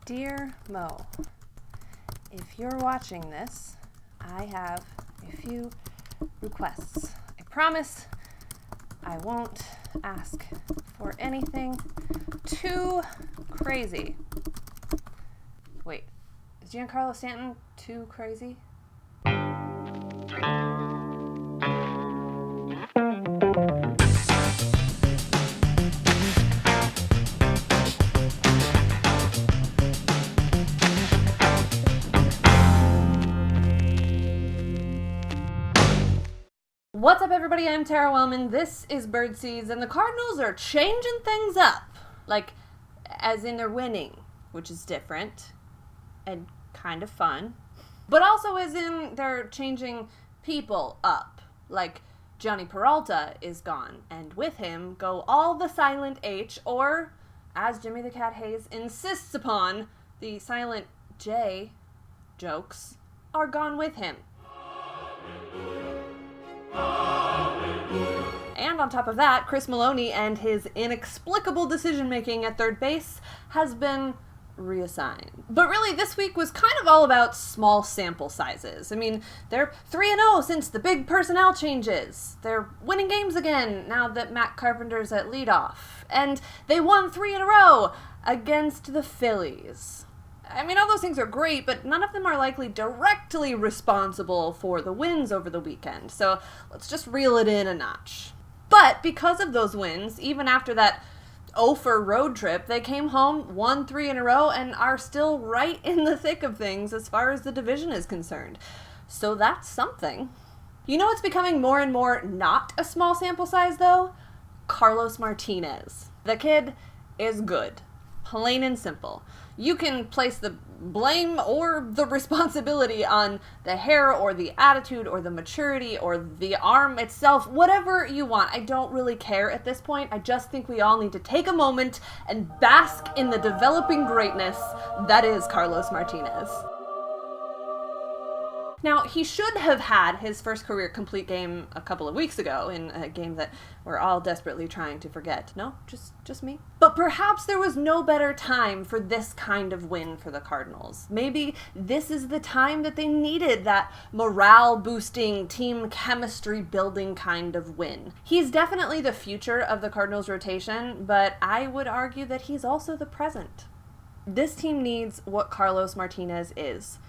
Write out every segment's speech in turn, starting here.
Dear Mo, if you're watching this, I have a few requests. I promise I won't ask for anything too crazy. Wait, is Giancarlo Stanton too crazy? What's up, everybody? I'm Tara Wellman. This is Birdseeds, and the Cardinals are changing things up. Like, as in they're winning, which is different and kind of fun. But also as in they're changing people up. Like, Johnny Peralta is gone, and with him go all the silent H, or, as Jimmy the Cat Hayes insists upon, the silent J jokes are gone with him. And on top of that, Chris Maloney and his inexplicable decision-making at third base has been reassigned. But really, this week was kind of all about small sample sizes. I mean, they're 3-0 since the big personnel changes. They're winning games again now that Matt Carpenter's at leadoff. And they won 3 in a row against the Phillies. I mean, all those things are great, but none of them are likely directly responsible for the wins over the weekend. So let's just reel it in a notch. But because of those wins, even after that 0-for road trip, they came home, won 3 in a row, and are still right in the thick of things as far as the division is concerned. So that's something. You know what's becoming more and more not a small sample size, though? Carlos Martinez. The kid is good. Plain and simple. You can place the blame or the responsibility on the hair or the attitude or the maturity or the arm itself, whatever you want. I don't really care at this point. I just think we all need to take a moment and bask in the developing greatness that is Carlos Martinez. Now, he should have had his first career complete game a couple of weeks ago in a game that we're all desperately trying to forget. No? Just me? But perhaps there was no better time for this kind of win for the Cardinals. Maybe this is the time that they needed that morale-boosting, team chemistry-building kind of win. He's definitely the future of the Cardinals rotation, but I would argue that he's also the present. This team needs what Carlos Martinez is.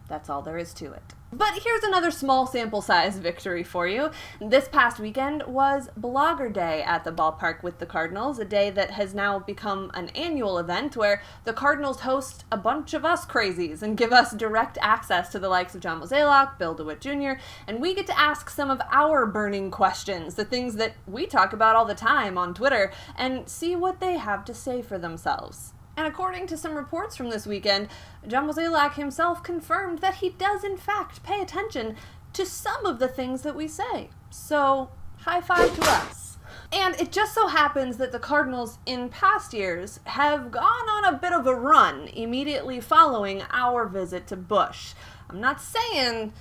That's all there is to it. But here's another small sample size victory for you. This past weekend was Blogger Day at the ballpark with the Cardinals, a day that has now become an annual event where the Cardinals host a bunch of us crazies and give us direct access to the likes of John Mozeliak, Bill DeWitt Jr., and we get to ask some of our burning questions, the things that we talk about all the time on Twitter, and see what they have to say for themselves. And according to some reports from this weekend, John Mozeliak himself confirmed that he does in fact pay attention to some of the things that we say. So, high five to us. And it just so happens that the Cardinals in past years have gone on a bit of a run immediately following our visit to Busch. I'm not saying,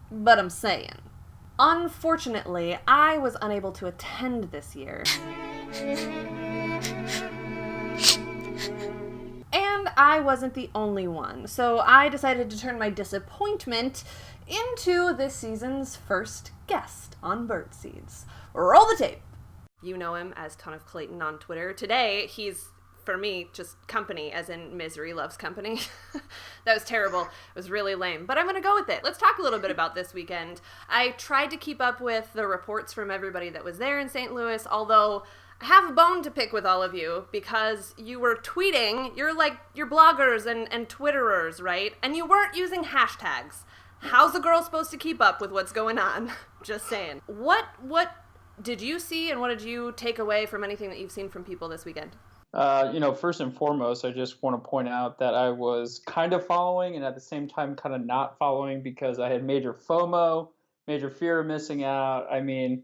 but I'm saying. Unfortunately, I was unable to attend this year. And I wasn't the only one, so I decided to turn my disappointment into this season's first guest on Birdseeds. Roll the tape! You know him as Ton of Clayton on Twitter. Today, he's, for me, just company, as in misery loves company. That was terrible. It was really lame, but I'm going to go with it. Let's talk a little bit about this weekend. I tried to keep up with the reports from everybody that was there in St. Louis, although I have a bone to pick with all of you because you were tweeting, you're bloggers and Twitterers, right? And you weren't using hashtags. How's a girl supposed to keep up with what's going on? Just saying. What did you see and what did you take away from anything that you've seen from people this weekend? First and foremost, I just want to point out that I was kind of following and at the same time kind of not following because I had major FOMO, major fear of missing out. I mean,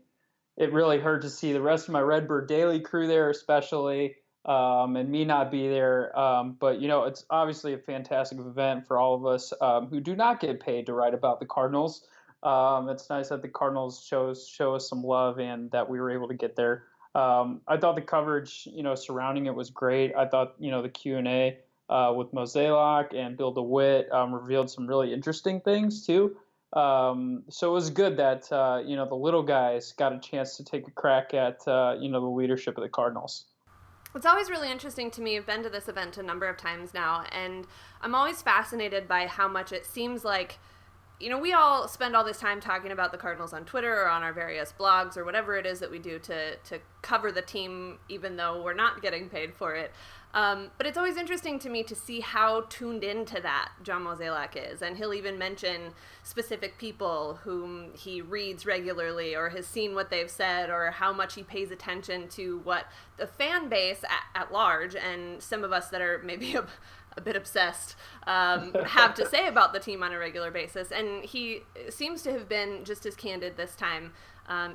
it really hurt to see the rest of my Redbird Daily crew there, especially, and me not be there. But, it's obviously a fantastic event for all of us who do not get paid to write about the Cardinals. It's nice that the Cardinals show us some love and that we were able to get there. I thought the coverage, surrounding it was great. I thought, the Q&A with Mozeliak and Bill DeWitt, revealed some really interesting things too. So it was good that the little guys got a chance to take a crack at the leadership of the Cardinals. It's always really interesting to me. I've been to this event a number of times now, and I'm always fascinated by how much it seems like, we all spend all this time talking about the Cardinals on Twitter or on our various blogs or whatever it is that we do to cover the team, even though we're not getting paid for it. But it's always interesting to me to see how tuned into that John Mozeliak is. And he'll even mention specific people whom he reads regularly or has seen what they've said or how much he pays attention to what the fan base at large and some of us that are maybe a bit obsessed have to say about the team on a regular basis. And he seems to have been just as candid this time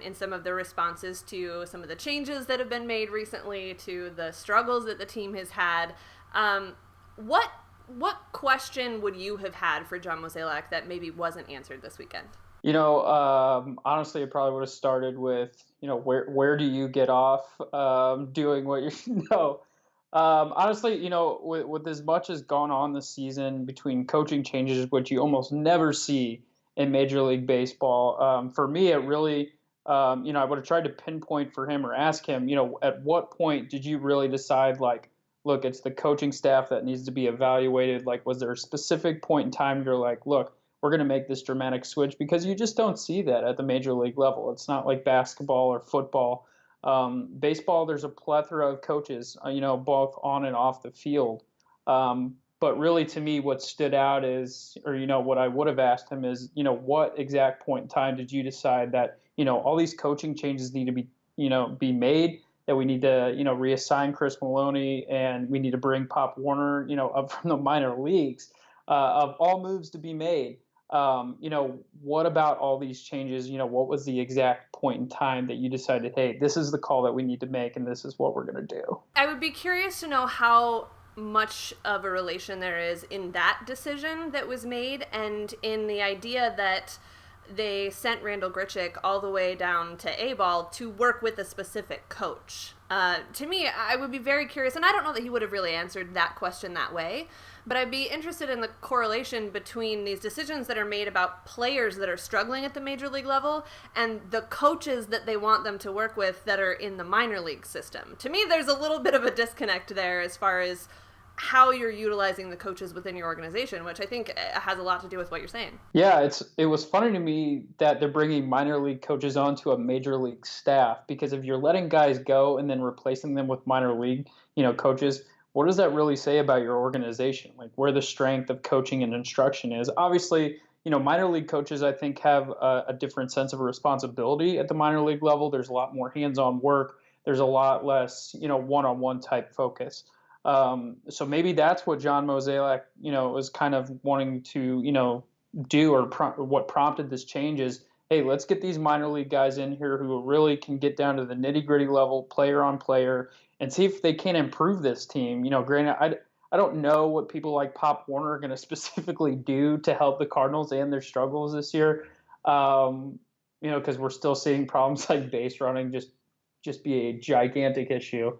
in some of the responses to some of the changes that have been made recently, to the struggles that the team has had. What question would you have had for John Mozeliak that maybe wasn't answered this weekend? Honestly, it probably would have started with, where do you get off doing what you honestly, with as much as gone on this season between coaching changes, which you almost never see in Major League Baseball, for me, it really, I would have tried to pinpoint for him or ask him, at what point did you really decide, like, look, it's the coaching staff that needs to be evaluated? Like, was there a specific point in time you're like, look, we're going to make this dramatic switch? Because you just don't see that at the Major League level. It's not like basketball or football. Baseball, there's a plethora of coaches, both on and off the field. But really, to me, what stood out is, or, what I would have asked him is, what exact point in time did you decide that, all these coaching changes need to be made, that we need to, reassign Chris Maloney and we need to bring Pop Warner, up from the minor leagues, of all moves to be made. What about all these changes? What was the exact point in time that you decided, hey, this is the call that we need to make and this is what we're going to do? I would be curious to know how much of a relation there is in that decision that was made and in the idea that they sent Randall Grichuk all the way down to A-ball to work with a specific coach. To me, I would be very curious, and I don't know that he would have really answered that question that way, but I'd be interested in the correlation between these decisions that are made about players that are struggling at the major league level and the coaches that they want them to work with that are in the minor league system. To me, there's a little bit of a disconnect there as far as how you're utilizing the coaches within your organization, which I think has a lot to do with what you're saying. Yeah, it was funny to me that they're bringing minor league coaches onto a major league staff, because if you're letting guys go and then replacing them with minor league, coaches, what does that really say about your organization? Like, where the strength of coaching and instruction is? Obviously, minor league coaches, I think, have a different sense of responsibility at the minor league level. There's a lot more hands-on work. There's a lot less, one-on-one type focus. So maybe that's what John Mozeliak, was kind of wanting to, do, or what prompted this change is, hey, let's get these minor league guys in here who really can get down to the nitty gritty level, player on player, and see if they can improve this team. Granted, I don't know what people like Pop Warner are going to specifically do to help the Cardinals and their struggles this year. Because we're still seeing problems like base running just be a gigantic issue.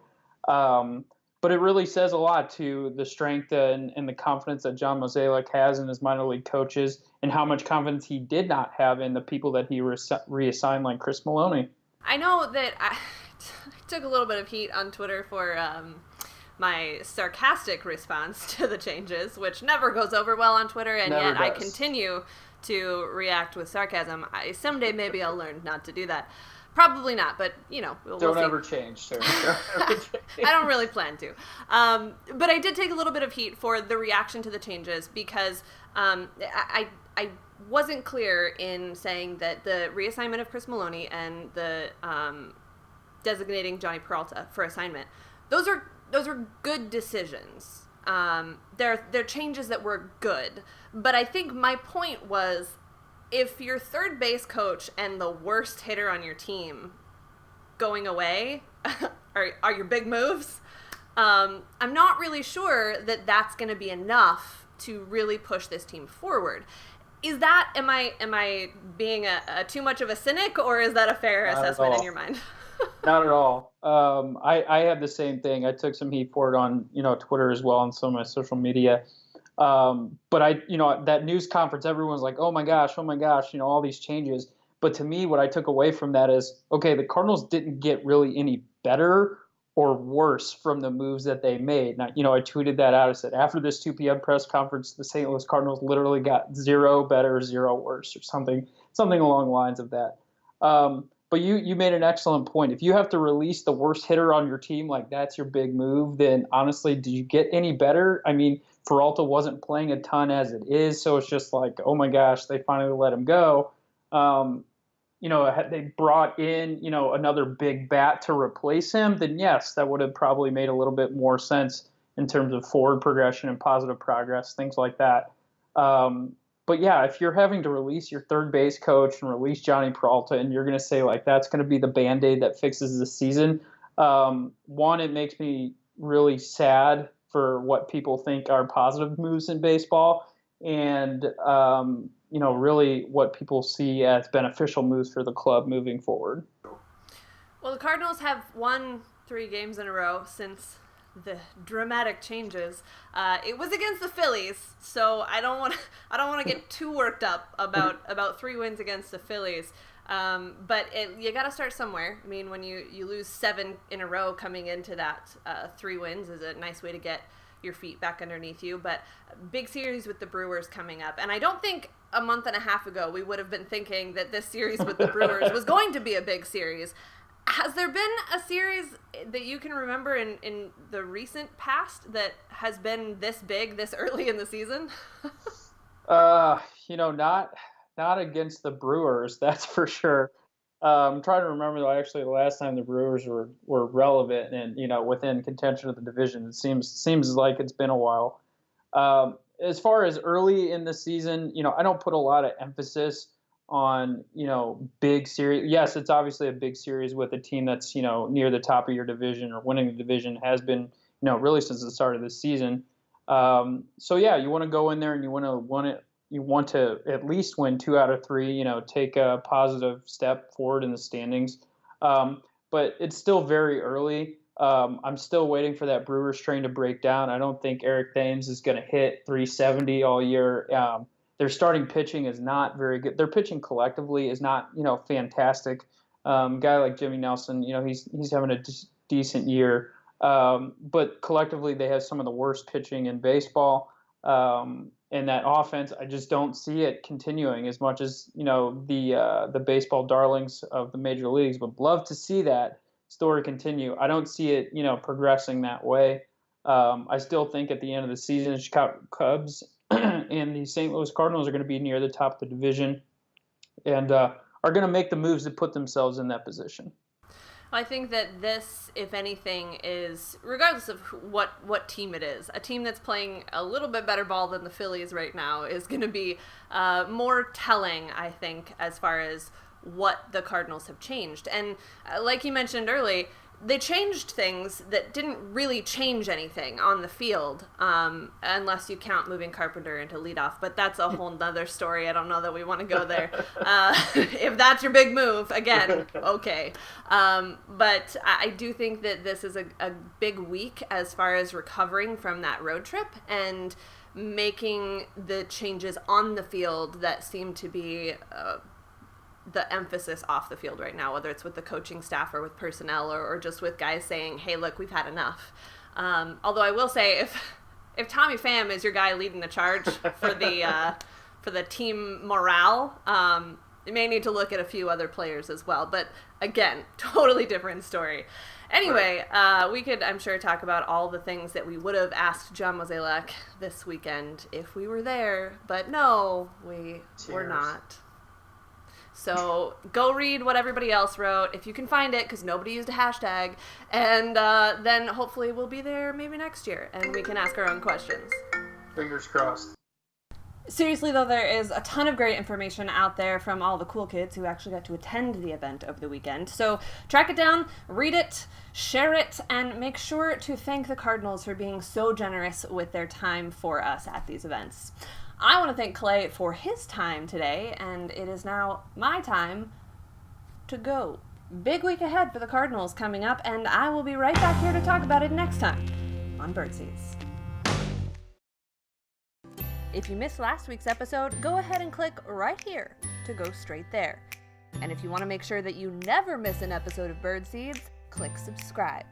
But it really says a lot to the strength and the confidence that John Mozeliak has in his minor league coaches, and how much confidence he did not have in the people that he reassigned, like Chris Maloney. I know that I took a little bit of heat on Twitter for my sarcastic response to the changes, which never goes over well on Twitter, and Never yet does. I continue to react with sarcasm. Someday maybe I'll learn not to do that. Probably not, but, we'll Don't see. ever change, sir. Don't ever change. I don't really plan to. But I did take a little bit of heat for the reaction to the changes because I wasn't clear in saying that the reassignment of Chris Maloney and the designating Johnny Peralta for assignment, those are good decisions. They're changes that were good. But I think my point was, if your third base coach and the worst hitter on your team going away are your big moves, I'm not really sure that that's going to be enough to really push this team forward. Is that, am I being a too much of a cynic, or is that a fair assessment in your mind? Not at all. I had the same thing. I took some heat for it on, Twitter as well and some of my social media. But that news conference, everyone's like, oh my gosh, all these changes. But to me, what I took away from that is, okay, the Cardinals didn't get really any better or worse from the moves that they made. Now, I tweeted that out. I said, after this 2 p.m. press conference, the St. Louis Cardinals literally got 0 better, 0 worse, or something along the lines of that. But you made an excellent point. If you have to release the worst hitter on your team, like that's your big move, then honestly, did you get any better? I mean, Peralta wasn't playing a ton as it is, so it's just like, oh my gosh, they finally let him go. Had they brought in, another big bat to replace him, then yes, that would have probably made a little bit more sense in terms of forward progression and positive progress, things like that. But yeah, if you're having to release your third base coach and release Johnny Peralta, and you're going to say like that's going to be the Band-Aid that fixes the season, one, it makes me really sad for what people think are positive moves in baseball, and really what people see as beneficial moves for the club moving forward. Well, the Cardinals have won 3 games in a row since the dramatic changes. It was against the Phillies, so I don't want to get too worked up about 3 wins against the Phillies. But you got to start somewhere. I mean, when you lose 7 in a row coming into that, 3 wins is a nice way to get your feet back underneath you. But big series with the Brewers coming up, and I don't think a month and a half ago we would have been thinking that this series with the Brewers was going to be a big series. Has there been a series that you can remember in the recent past that has been this big this early in the season? Not against the Brewers, that's for sure. I'm trying to remember though, actually the last time the Brewers were relevant and within contention of the division. It seems like it's been a while. As far as early in the season, I don't put a lot of emphasis on big series. Yes, it's obviously a big series with a team that's near the top of your division or winning the division, has been really since the start of the season. So yeah, you want to go in there and you want to at least win 2 out of 3. Take a positive step forward in the standings. But it's still very early. I'm still waiting for that Brewers train to break down. I don't think Eric Thames is going to hit 370 all year. Their starting pitching is not very good. Their pitching collectively is not, fantastic. Guy like Jimmy Nelson, he's having a decent year. But collectively, they have some of the worst pitching in baseball. And that offense, I just don't see it continuing as much as, the baseball darlings of the major leagues would love to see that story continue. I don't see it, progressing that way. I still think at the end of the season, the Chicago Cubs and the St. Louis Cardinals are going to be near the top of the division and are going to make the moves to put themselves in that position. I think that this, if anything, is, regardless of what team it is, a team that's playing a little bit better ball than the Phillies right now is going to be more telling, I think, as far as what the Cardinals have changed. And like you mentioned earlier, they changed things that didn't really change anything on the field, unless you count moving Carpenter into leadoff. But that's a whole nother story. I don't know that we want to go there. If that's your big move, again, okay. But I do think that this is a big week as far as recovering from that road trip and making the changes on the field that seem to be the emphasis off the field right now, whether it's with the coaching staff or with personnel or just with guys saying, hey, look, we've had enough. Although I will say if Tommy Pham is your guy leading the charge for the team morale, you may need to look at a few other players as well. But again, totally different story. Anyway, we could, I'm sure, talk about all the things that we would have asked John Mozeliak this weekend if we were there. But no, we're not. So go read what everybody else wrote, if you can find it, because nobody used a hashtag, and then hopefully we'll be there maybe next year, and we can ask our own questions. Fingers crossed. Seriously, though, there is a ton of great information out there from all the cool kids who actually got to attend the event over the weekend. So track it down, read it, share it, and make sure to thank the Cardinals for being so generous with their time for us at these events. I want to thank Clay for his time today, and it is now my time to go. Big week ahead for the Cardinals coming up, and I will be right back here to talk about it next time on Birdseeds. If you missed last week's episode, go ahead and click right here to go straight there. And if you want to make sure that you never miss an episode of Birdseeds, click subscribe.